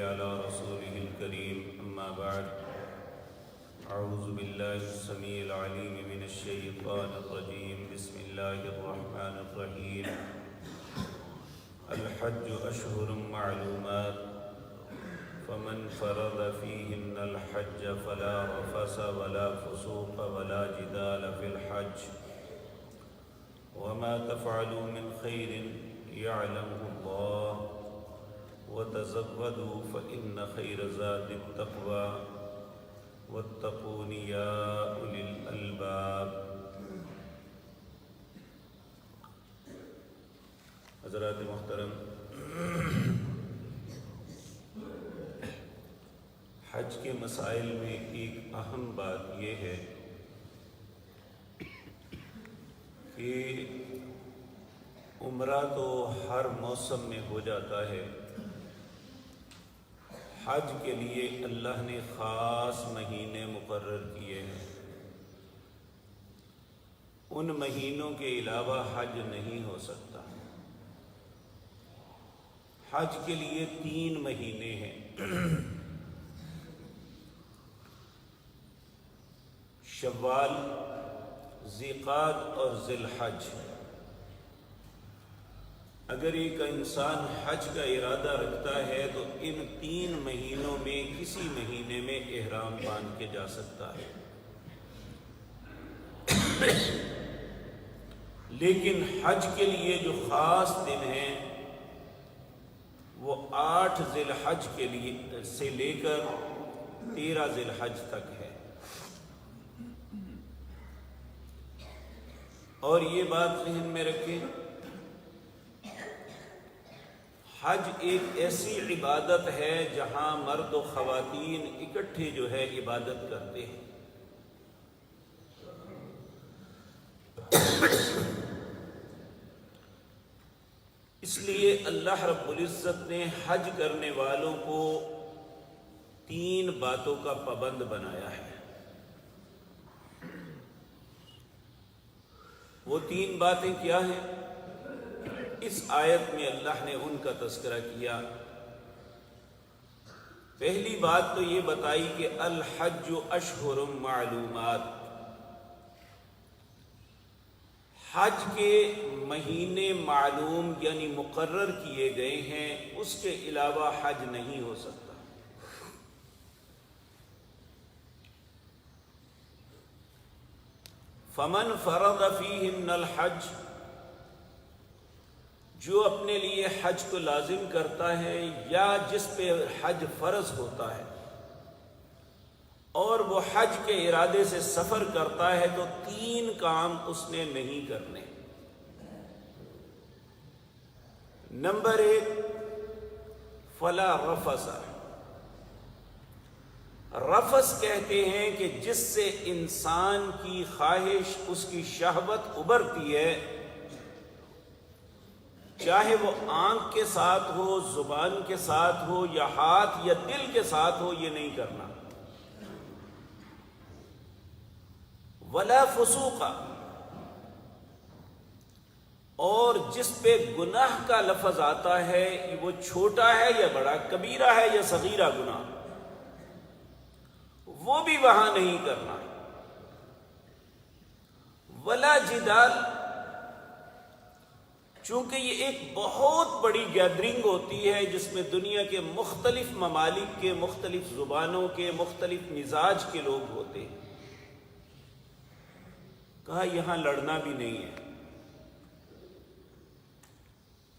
على رسوله الكريم أما بعد أعوذ بالله السميع العليم من الشيطان الرجيم بسم الله الرحمن الرحيم الحج أشهر معلومات فمن فرض فيهن الحج فلا رفث ولا فسوق ولا جدال في الحج وما تفعلوا من خير يعلمه الله وتزودوا فإن خير زاد التقوى واتقون يا أولي الألباب۔ حضرات محترم، حج کے مسائل میں ایک اہم بات یہ ہے کہ عمرہ تو ہر موسم میں ہو جاتا ہے، حج کے لیے اللہ نے خاص مہینے مقرر کیے ہیں، ان مہینوں کے علاوہ حج نہیں ہو سکتا۔ حج کے لیے 3 مہینے ہیں، شوال، ذی-قعدہ اور ذی الحج۔ اگر ایک انسان حج کا ارادہ رکھتا ہے تو ان 3 مہینوں میں کسی مہینے میں احرام باندھ کے جا سکتا ہے، لیکن حج کے لیے جو خاص دن ہیں وہ 8 ذی الحج کے لیے سے لے کر 13 ذی الحج تک ہے۔ اور یہ بات ذہن میں رکھیں، حج ایک ایسی عبادت ہے جہاں مرد و خواتین اکٹھے جو ہے عبادت کرتے ہیں۔ اس لیے اللہ رب العزت نے حج کرنے والوں کو 3 باتوں کا پابند بنایا ہے۔ وہ 3 باتیں کیا ہیں؟ اس آیت میں اللہ نے ان کا تذکرہ کیا۔ پہلی بات تو یہ بتائی کہ الحج اشہر معلومات، حج کے مہینے معلوم یعنی مقرر کیے گئے ہیں، اس کے علاوہ حج نہیں ہو سکتا۔ فمن فرض فیہن الحج، جو اپنے لیے حج کو لازم کرتا ہے یا جس پہ حج فرض ہوتا ہے اور وہ حج کے ارادے سے سفر کرتا ہے تو 3 کام اس نے نہیں کرنے۔ نمبر 1، فلا رفث۔ رفث کہتے ہیں کہ جس سے انسان کی خواہش، اس کی شہوت ابھرتی ہے، چاہے وہ آنکھ کے ساتھ ہو، زبان کے ساتھ ہو، یا ہاتھ یا دل کے ساتھ ہو، یہ نہیں کرنا۔ ولا فسوق، اور جس پہ گناہ کا لفظ آتا ہے وہ چھوٹا ہے یا بڑا، کبیرہ ہے یا صغیرہ گناہ، وہ بھی وہاں نہیں کرنا۔ ولا جدال، چونکہ یہ ایک بہت بڑی گیدرنگ ہوتی ہے جس میں دنیا کے مختلف ممالک کے، مختلف زبانوں کے، مختلف مزاج کے لوگ ہوتے ہیں، کہا یہاں لڑنا بھی نہیں ہے،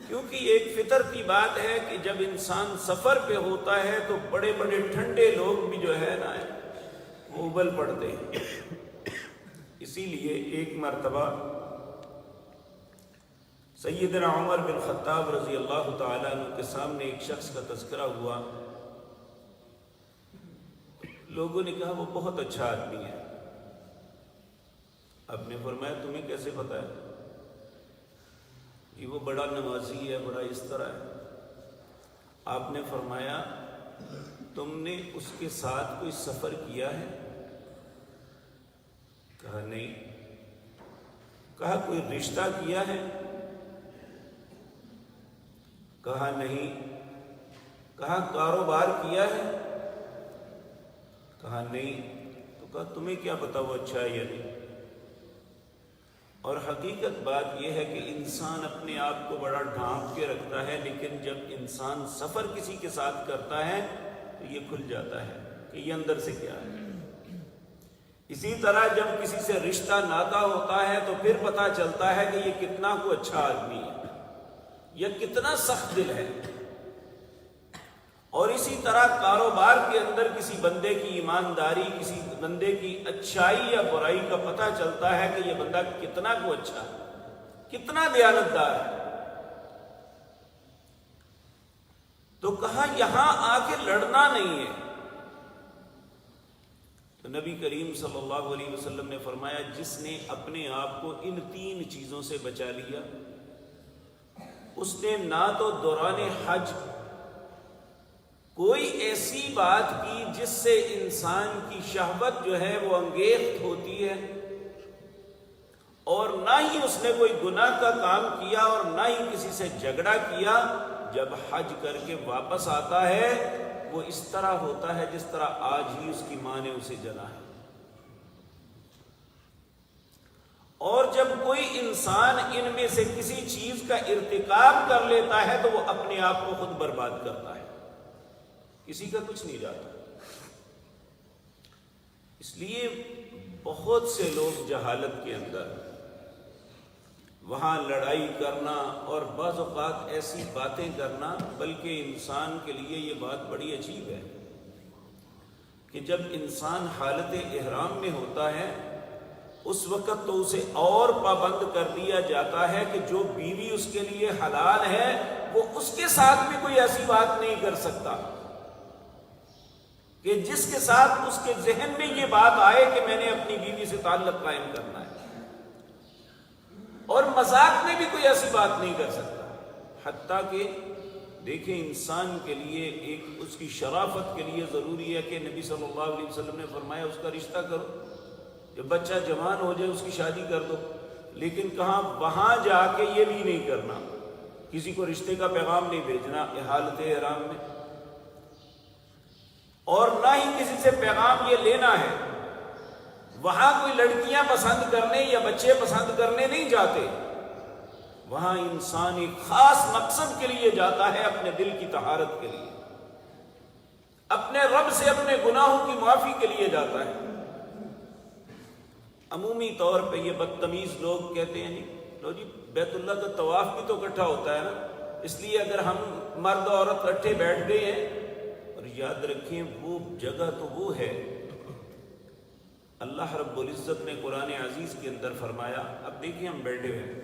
کیونکہ ایک فطرتی بات ہے کہ جب انسان سفر پہ ہوتا ہے تو بڑے بڑے ٹھنڈے لوگ بھی جو ہے نا وہ ابل پڑتے ہیں۔ اسی لیے ایک مرتبہ سیدنا عمر بن خطاب رضی اللہ تعالیٰ عنہ کے سامنے ایک شخص کا تذکرہ ہوا، لوگوں نے کہا وہ بہت اچھا آدمی ہے۔ آپ نے فرمایا تمہیں کیسے پتہ ہے؟ کہ وہ بڑا نمازی ہے، بڑا اس طرح ہے۔ آپ نے فرمایا تم نے اس کے ساتھ کوئی سفر کیا ہے؟ کہا نہیں۔ کہا کوئی رشتہ کیا ہے؟ کہا نہیں۔ کہا کاروبار کیا ہے؟ کہا نہیں۔ تو کہا تمہیں کیا پتا وہ اچھا ہے یا نہیں؟ اور حقیقت بات یہ ہے کہ انسان اپنے آپ کو بڑا ڈھانپ کے رکھتا ہے، لیکن جب انسان سفر کسی کے ساتھ کرتا ہے تو یہ کھل جاتا ہے کہ یہ اندر سے کیا ہے۔ اسی طرح جب کسی سے رشتہ ناتا ہوتا ہے تو پھر پتہ چلتا ہے کہ یہ کتنا کو اچھا آدمی ہے، یہ کتنا سخت دل ہے۔ اور اسی طرح کاروبار کے اندر کسی بندے کی ایمانداری، کسی بندے کی اچھائی یا برائی کا پتہ چلتا ہے کہ یہ بندہ کتنا کو اچھا ہے، کتنا دیانتدار ہے۔ تو کہا یہاں آ کے لڑنا نہیں ہے۔ تو نبی کریم صلی اللہ علیہ وسلم نے فرمایا جس نے اپنے آپ کو ان 3 چیزوں سے بچا لیا، اس نے نہ تو دوران حج کوئی ایسی بات کی جس سے انسان کی شہوت جو ہے وہ انگیخت ہوتی ہے، اور نہ ہی اس نے کوئی گناہ کا کام کیا، اور نہ ہی کسی سے جھگڑا کیا۔ جب حج کر کے واپس آتا ہے وہ اس طرح ہوتا ہے جس طرح آج ہی اس کی ماں نے اسے جنا ہے۔ اور جب کوئی انسان ان میں سے کسی چیز کا ارتکاب کر لیتا ہے تو وہ اپنے آپ کو خود برباد کرتا ہے، کسی کا کچھ نہیں جاتا۔ اس لیے بہت سے لوگ جہالت کے اندر وہاں لڑائی کرنا اور بعض اوقات ایسی باتیں کرنا، بلکہ انسان کے لیے یہ بات بڑی عجیب ہے کہ جب انسان حالت احرام میں ہوتا ہے اس وقت تو اسے اور پابند کر دیا جاتا ہے کہ جو بیوی اس کے لیے حلال ہے وہ اس کے ساتھ بھی کوئی ایسی بات نہیں کر سکتا کہ جس کے ساتھ اس کے ذہن میں یہ بات آئے کہ میں نے اپنی بیوی سے تعلق قائم کرنا ہے، اور مذاق میں بھی کوئی ایسی بات نہیں کر سکتا۔ حتیٰ کہ دیکھیں انسان کے لیے ایک اس کی شرافت کے لیے ضروری ہے کہ نبی صلی اللہ علیہ وسلم نے فرمایا اس کا رشتہ کرو، جب بچہ جوان ہو جائے اس کی شادی کر دو، لیکن کہاں وہاں جا کے یہ بھی نہیں کرنا، کسی کو رشتے کا پیغام نہیں بھیجنا حالت احرام میں، اور نہ ہی کسی سے پیغام یہ لینا ہے۔ وہاں کوئی لڑکیاں پسند کرنے یا بچے پسند کرنے نہیں جاتے، وہاں انسان ایک خاص مقصد کے لیے جاتا ہے، اپنے دل کی طہارت کے لیے، اپنے رب سے اپنے گناہوں کی معافی کے لیے جاتا ہے۔ عمومی طور پہ یہ بدتمیز لوگ کہتے ہیں لو جی بیت اللہ کا طواف بھی تو اکٹھا ہوتا ہے نا، اس لیے اگر ہم مرد عورت اکٹھے بیٹھ گئے ہیں، اور یاد رکھیں وہ جگہ تو وہ ہے، اللہ رب العزت نے قرآن عزیز کے اندر فرمایا، اب دیکھیں ہم بیٹھے ہوئے،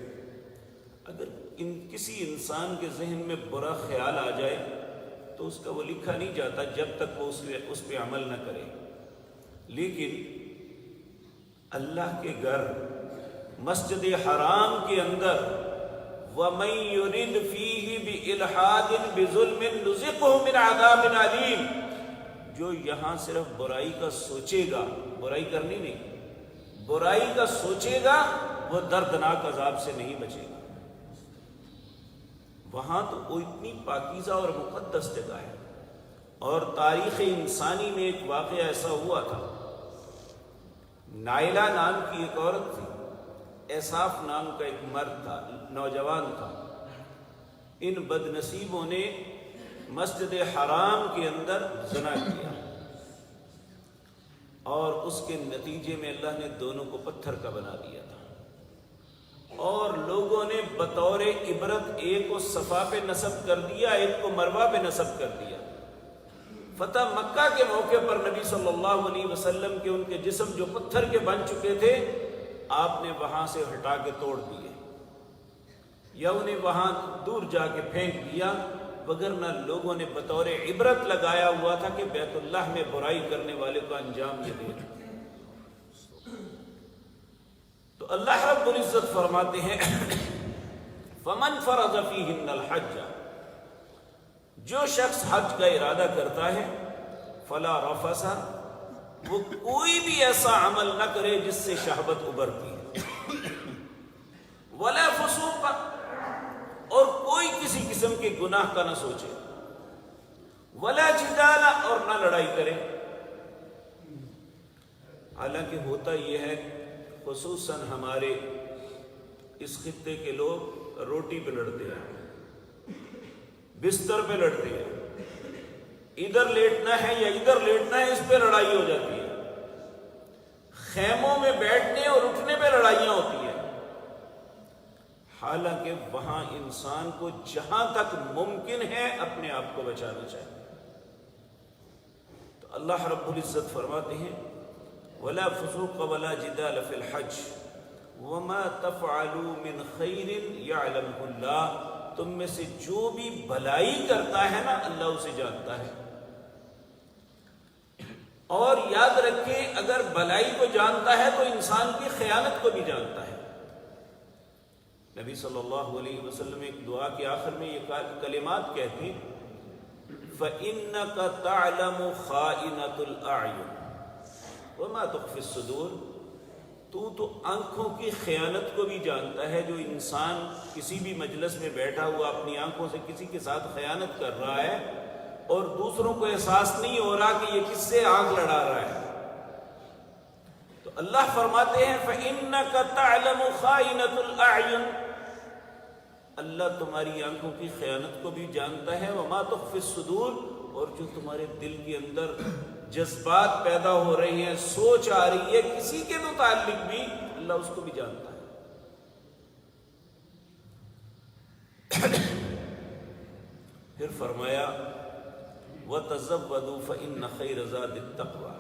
اگر کسی انسان کے ذہن میں برا خیال آ جائے تو اس کا وہ لکھا نہیں جاتا جب تک وہ اس پہ عمل نہ کرے، لیکن اللہ کے گھر مسجد حرام کے اندر وَمَن يُرِدْ فِيهِ بِإِلْحَادٍ بِظُلْمٍ نُذِقْهُ مِنْ عَذَابٍ عَلِيمٍ، جو یہاں صرف برائی کا سوچے گا، برائی کرنی نہیں، برائی کا سوچے گا وہ دردناک عذاب سے نہیں بچے گا۔ وہاں تو وہ اتنی پاکیزہ اور مقدس جگہ ہے، اور تاریخ انسانی میں ایک واقعہ ایسا ہوا تھا، نائلہ نام کی ایک عورت تھی، احساف نام کا ایک مرد تھا، نوجوان تھا، ان بد نصیبوں نے مسجد حرام کے اندر زنا کیا، اور اس کے نتیجے میں اللہ نے دونوں کو پتھر کا بنا دیا تھا، اور لوگوں نے بطور عبرت ایک کو صفا پہ نصب کر دیا، ایک کو مروہ پہ نصب کر دیا۔ فتح مکہ کے موقع پر نبی صلی اللہ علیہ وسلم کے ان کے جسم جو پتھر کے بن چکے تھے آپ نے وہاں سے ہٹا کے توڑ دیے، یا انہیں وہاں دور جا کے پھینک دیا، وگرنہ لوگوں نے بطور عبرت لگایا ہوا تھا کہ بیت اللہ میں برائی کرنے والے کا انجام یہ دے۔ تو اللہ رب العزت فرماتے ہیں فَمَنْ فَرَضَ فِيهِنَّ الْحَجَّ، جو شخص حج کا ارادہ کرتا ہے، فَلَا رَفَثَ، وہ کوئی بھی ایسا عمل نہ کرے جس سے شہوت ابھرتی ہے، وَلَا فُسُوقَ، اور کوئی کسی قسم کے گناہ کا نہ سوچے، ولا جدال، اور نہ لڑائی کریں۔ حالانکہ ہوتا یہ ہے خصوصاً ہمارے اس خطے کے لوگ روٹی پہ لڑتے ہیں، بستر پہ لڑتے ہیں، ادھر لیٹنا ہے یا ادھر لیٹنا ہے، اس پہ لڑائی ہو جاتی ہے۔ خیموں میں بیٹھنے اور اٹھنے پہ لڑائیاں ہوتی ہیں، حالانکہ وہاں انسان کو جہاں تک ممکن ہے اپنے آپ کو بچانا چاہیے۔ تو اللہ رب العزت فرماتے ہیں وَلَا فُسُوقَ وَلَا جِدَالَ فِي الْحَجِّ وَمَا تَفْعَلُوا مِنْ خَيْرٍ يَعْلَمْهُ اللَّهُ، تم میں سے جو بھی بھلائی کرتا ہے نا اللہ اسے جانتا ہے۔ اور یاد رکھیں اگر بھلائی کو جانتا ہے تو انسان کی خیانت کو بھی جانتا ہے۔ نبی صلی اللہ علیہ وسلم ایک دعا کے آخر میں یہ کلمات کہتے ہیں فَإِنَّكَ تَعْلَمُ خَائِنَةُ الْأَعْيُنِ وَمَا تُخْفِي الصُّدُورِ، تو آنکھوں کی خیانت کو بھی جانتا ہے۔ جو انسان کسی بھی مجلس میں بیٹھا ہوا اپنی آنکھوں سے کسی کے ساتھ خیانت کر رہا ہے اور دوسروں کو احساس نہیں ہو رہا کہ یہ کس سے آنکھ لڑا رہا ہے، تو اللہ فرماتے ہیں فَإِنَّكَ تَعْلَمُ خَائِنَةُ الْأَعْيُنِ، اللہ تمہاری آنکھوں کی خیانت کو بھی جانتا ہے، وَمَا تُخْفِي الصُّدُورِ، اور جو تمہارے دل کے اندر جذبات پیدا ہو رہے ہیں، سوچ آ رہی ہے کسی کے متعلق بھی، اللہ اس کو بھی جانتا ہے۔ پھر فرمایا وَتَزَوَّدُوا فَإِنَّ خَيْرَ زَادِ التَّقْوَىٰ،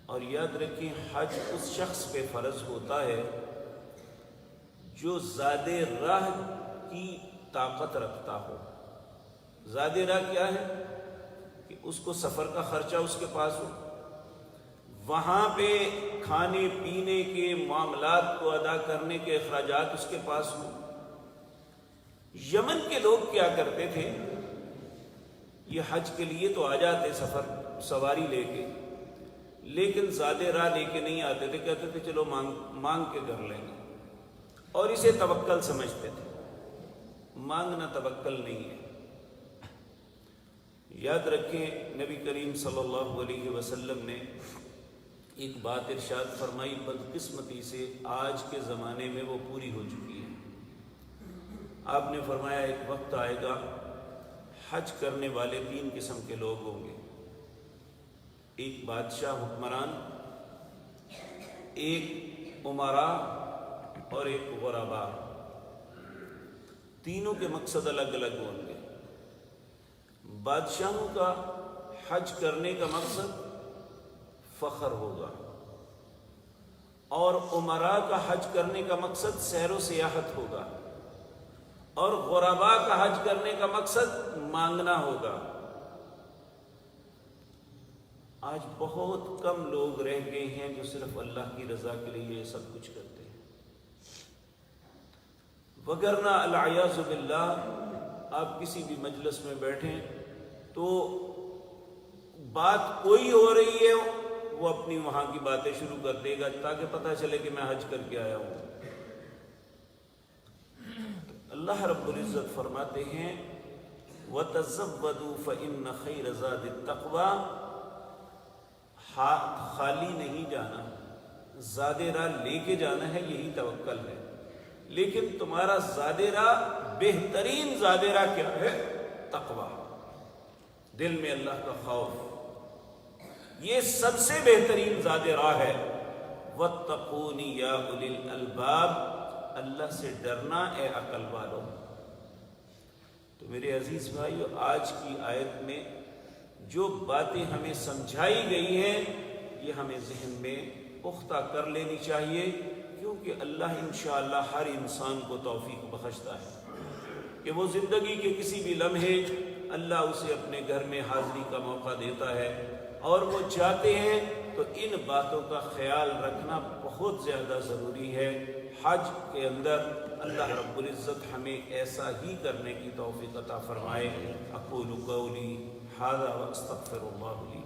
اور یاد رکھیں حج اس شخص پہ فرض ہوتا ہے جو زاد راہ کی طاقت رکھتا ہو۔ زاد راہ کیا ہے کہ اس کو سفر کا خرچہ اس کے پاس ہو، وہاں پہ کھانے پینے کے معاملات کو ادا کرنے کے اخراجات اس کے پاس ہوں۔ یمن کے لوگ کیا کرتے تھے، یہ حج کے لیے تو آ جاتے سفر سواری لے کے، لیکن زاد راہ لے کے نہیں آتے تھے، کہتے تھے چلو مانگ کے کر لیں گے، اور اسے توکل سمجھتے تھے۔ مانگنا توکل نہیں ہے۔ یاد رکھیں نبی کریم صلی اللہ علیہ وسلم نے ایک بات ارشاد فرمائی، بدقسمتی سے آج کے زمانے میں وہ پوری ہو چکی ہے۔ آپ نے فرمایا ایک وقت آئے گا حج کرنے والے 3 قسم کے لوگ ہوں گے، ایک بادشاہ حکمران، ایک امراء اور ایک غرباء۔ تینوں کے مقصد الگ الگ ہوں گے۔ بادشاہوں کا حج کرنے کا مقصد فخر ہوگا، اور امراء کا حج کرنے کا مقصد سیر و سیاحت ہوگا، اور غرباء کا حج کرنے کا مقصد مانگنا ہوگا۔ آج بہت کم لوگ رہ گئے ہیں جو صرف اللہ کی رضا کے لیے یہ سب کچھ کرتے ہیں، وگرنہ العیاذ باللہ آپ کسی بھی مجلس میں بیٹھیں تو بات کوئی ہو رہی ہے وہ اپنی وہاں کی باتیں شروع کر دے گا تاکہ پتہ چلے کہ میں حج کر کے آیا ہوں۔ اللہ رب العزت فرماتے ہیں وَتَزَوَّدُوا فَإِنَّ خَيْرَ زَادِ التَّقْوَىٰ، ہاتھ خالی نہیں جانا، زاد راہ لے کے جانا ہے، یہی توکل ہے۔ لیکن تمہارا زاد راہ، بہترین زاد راہ کیا ہے؟ تقویٰ، دل میں اللہ کا خوف، یہ سب سے بہترین زاد راہ ہے۔ وَاتَّقُونِ يَا أُولِي الْأَلْبَابِ، اللہ سے ڈرنا اے عقل والو۔ تو میرے عزیز بھائیو، آج کی آیت میں جو باتیں ہمیں سمجھائی گئی ہیں یہ ہمیں ذہن میں پختہ کر لینی چاہیے، کیونکہ اللہ انشاءاللہ ہر انسان کو توفیق بخشتا ہے کہ وہ زندگی کے کسی بھی لمحے اللہ اسے اپنے گھر میں حاضری کا موقع دیتا ہے، اور وہ چاہتے ہیں تو ان باتوں کا خیال رکھنا بہت زیادہ ضروری ہے۔ حج کے اندر اللہ رب العزت ہمیں ایسا ہی کرنے کی توفیق عطا فرمائے۔ اقول قولی ھذا واستغفر اللہ لی۔